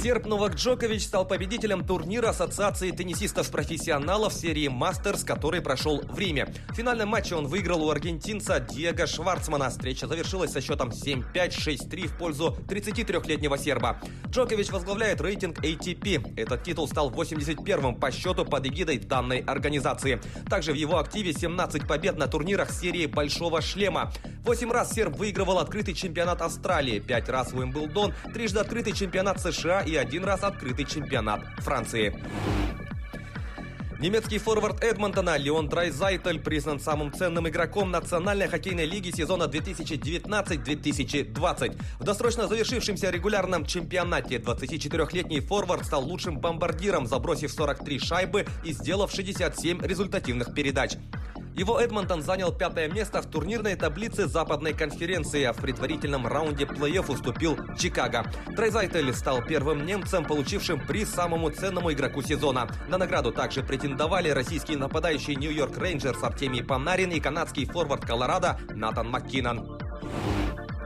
Серб Новак Джокович стал победителем турнира Ассоциации теннисистов-профессионалов серии «Мастерс», который прошел в Риме. В финальном матче он выиграл у аргентинца Диего Шварцмана. Встреча завершилась со счетом 7-5, 6-3 в пользу 33-летнего серба. Джокович возглавляет рейтинг ATP. Этот титул стал 81-м по счету под эгидой данной организации. Также в его активе 17 побед на турнирах серии «Большого шлема». 8 раз серб выигрывал открытый чемпионат Австралии, 5 раз Уимблдон, трижды открытый чемпионат США и 1 раз открытый чемпионат Франции. Немецкий форвард Эдмонтона Леон Драйзайтель признан самым ценным игроком Национальной хоккейной лиги сезона 2019-2020. В досрочно завершившемся регулярном чемпионате 24-летний форвард стал лучшим бомбардиром, забросив 43 шайбы и сделав 67 результативных передач. Его Эдмонтон занял 5-е место в турнирной таблице Западной конференции, а в предварительном раунде плей-офф уступил Чикаго. Драйзайтель стал первым немцем, получившим приз самому ценному игроку сезона. На награду также претендовали российский нападающий Нью-Йорк Рейнджерс Артемий Панарин и канадский форвард Колорадо Натан Маккинон.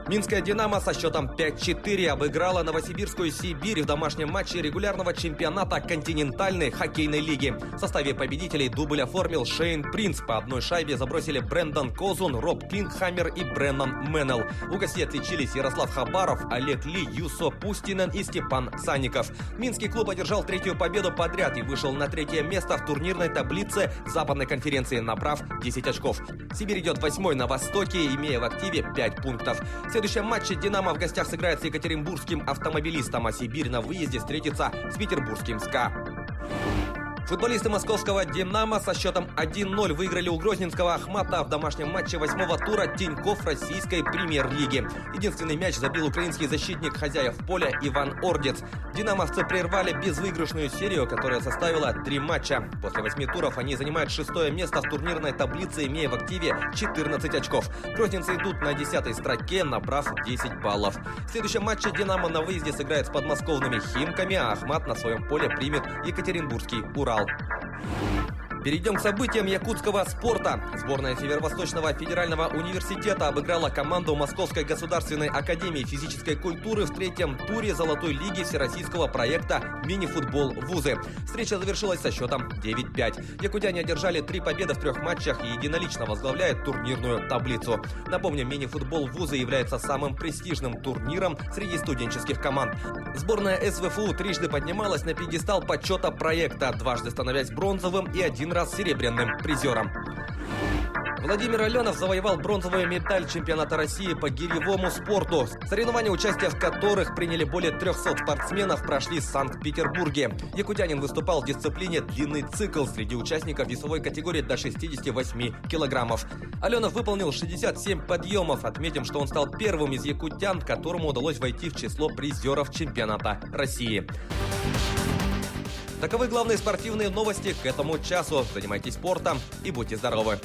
Минская «Динамо» со счетом 5-4 обыграла Новосибирскую «Сибирь» в домашнем матче регулярного чемпионата континентальной хоккейной лиги. В составе победителей дубль оформил Шейн Принц. По одной шайбе забросили Брэндон Козун, Роб Клингхаммер и Бреннан Меннелл. У гостей отличились Ярослав Хабаров, Олег Ли, Юсо Пустинен и Степан Санников. Минский клуб одержал 3-ю победу подряд и вышел на 3-е место в турнирной таблице Западной конференции, набрав 10 очков. Сибирь идет 8-й на Востоке, имея в активе 5 пунктов. В следующем матче «Динамо» в гостях сыграет с екатеринбургским «Автомобилистом», а «Сибирь» на выезде встретится с петербургским «СКА». Футболисты московского «Динамо» со счетом 1-0 выиграли у грозненского «Ахмата» в домашнем матче 8-го тура Тинькофф российской премьер-лиги. Единственный мяч забил украинский защитник хозяев поля Иван Ордец. «Динамовцы» прервали безвыигрышную серию, которая составила 3 матча. После 8 туров они занимают 6-е место в турнирной таблице, имея в активе 14 очков. Грозненцы идут на 10-й строке, набрав 10 баллов. В следующем матче «Динамо» на выезде сыграет с подмосковными «Химками», а «Ахмат» на своем поле примет екатеринбургский «Урал». Перейдем к событиям якутского спорта. Сборная Северо-Восточного федерального университета обыграла команду Московской государственной академии физической культуры в 3-м туре Золотой лиги всероссийского проекта «Мини-футбол вузы». Встреча завершилась со счетом 9-5. Якутяне одержали 3 победы в 3 матчах и единолично возглавляют турнирную таблицу. Напомню, мини-футбол вузы является самым престижным турниром среди студенческих команд. Сборная СВФУ трижды поднималась на пьедестал почета проекта, дважды становясь бронзовым и 1 раз серебряным призером. Владимир Аленов завоевал бронзовую медаль чемпионата России по гиревому спорту. Соревнования, участие в которых приняли более 300 спортсменов, прошли в Санкт-Петербурге. Якутянин выступал в дисциплине «Длинный цикл» среди участников весовой категории до 68 килограммов. Аленов выполнил 67 подъемов. Отметим, что он стал первым из якутян, которому удалось войти в число призеров чемпионата России. Таковы главные спортивные новости к этому часу. Занимайтесь спортом и будьте здоровы!